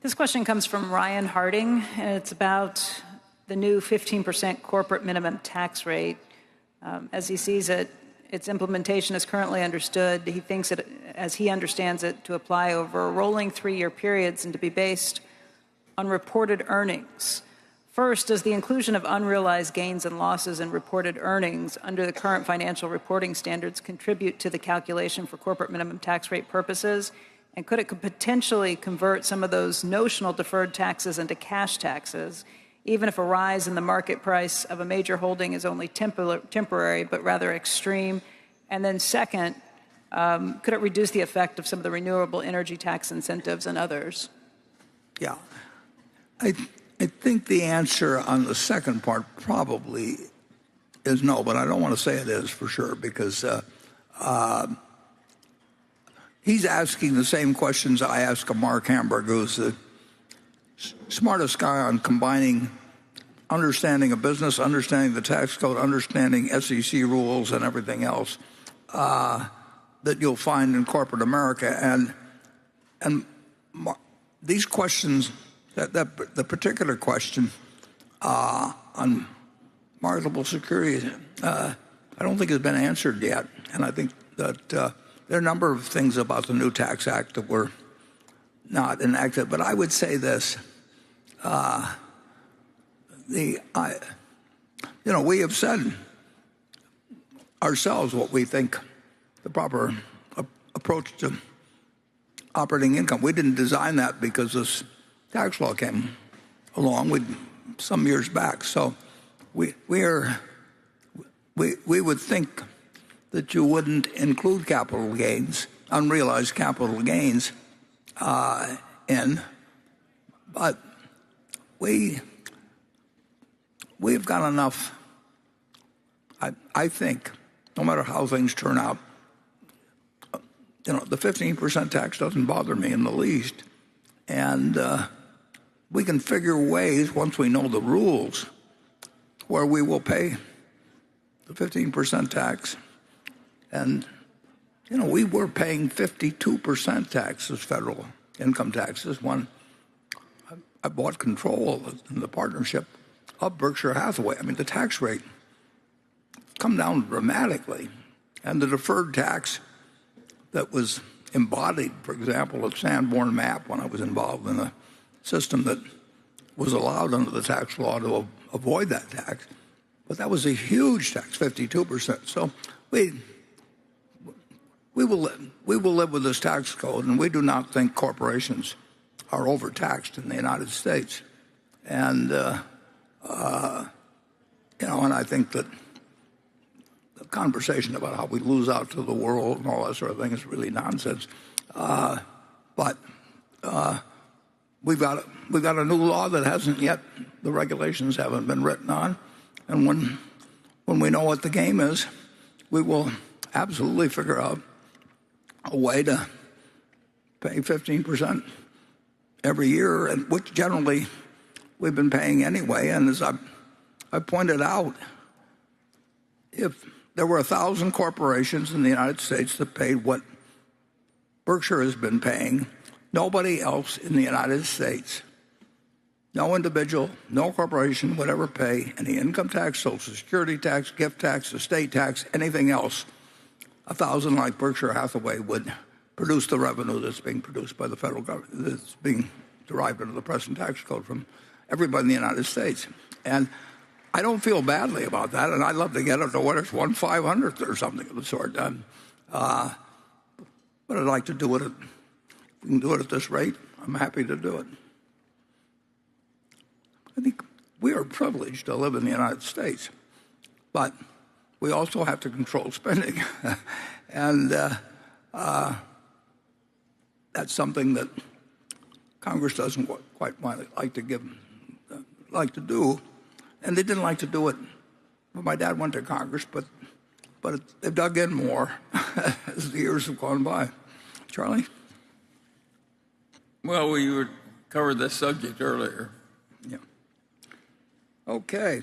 This question comes from Ryan Harding, and it's about the new 15% corporate minimum tax rate. As he sees it, its implementation is currently understood. He thinks it, as he understands it, to apply over rolling 3-year periods and to be based on reported earnings. First, does the inclusion of unrealized gains and losses in reported earnings under the current financial reporting standards contribute to the calculation for corporate minimum tax rate purposes? And could it potentially convert some of those notional deferred taxes into cash taxes, even if a rise in the market price of a major holding is only temporary but rather extreme? And then second, could it reduce the effect of some of the renewable energy tax incentives and others? Yeah. I think the answer on the second part probably is no, but I don't want to say it is for sure, because he's asking the same questions I ask of Mark Hamburg, who's the smartest guy on combining understanding of business, understanding the tax code, understanding SEC rules and everything else that you'll find in corporate America. And these questions, the particular question on marketable securities, I don't think has been answered yet. And I think that there are a number of things about the new Tax Act that were not enacted. But I would say this. We have said ourselves what we think the proper approach to operating income. We didn't design that because this tax law came along some years back. So we would think that you wouldn't include capital gains, unrealized capital gains, in, but we've got enough. I think, no matter how things turn out, the 15% tax doesn't bother me in the least, and we can figure ways once we know the rules where we will pay the 15% tax. And we were paying 52% taxes, federal income taxes, when I bought control in the partnership of Berkshire Hathaway. I mean, the tax rate come down dramatically, and the deferred tax that was embodied, for example, at Sanborn Map, when I was involved in a system that was allowed under the tax law to avoid that tax. But that was a huge tax, 52%. So we will live with this tax code, and we do not think corporations are overtaxed in the United States. And and I think that the conversation about how we lose out to the world and all that sort of thing is really nonsense. But we've got a new law that hasn't yet, the regulations haven't been written on, and when we know what the game is, we will absolutely figure out a way to pay 15% every year, and which generally we've been paying anyway. And as I pointed out, if there were 1,000 corporations in the United States that paid what Berkshire has been paying, nobody else in the United States, no individual, no corporation would ever pay any income tax, Social Security tax, gift tax, estate tax, anything else. 1,000 like Berkshire Hathaway would produce the revenue that's being produced by the federal government, that's being derived under the present tax code from everybody in the United States. And I don't feel badly about that, and I'd love to get it to what it's 1/500th or something of the sort. But I'd like to do it. If we can do it at this rate, I'm happy to do it. I think we are privileged to live in the United States, but we also have to control spending. And that's something that Congress doesn't quite like to do. And they didn't like to do it when my dad went to Congress, but they've dug in more as the years have gone by. Charlie? Well, we covered this subject earlier. Yeah. Okay.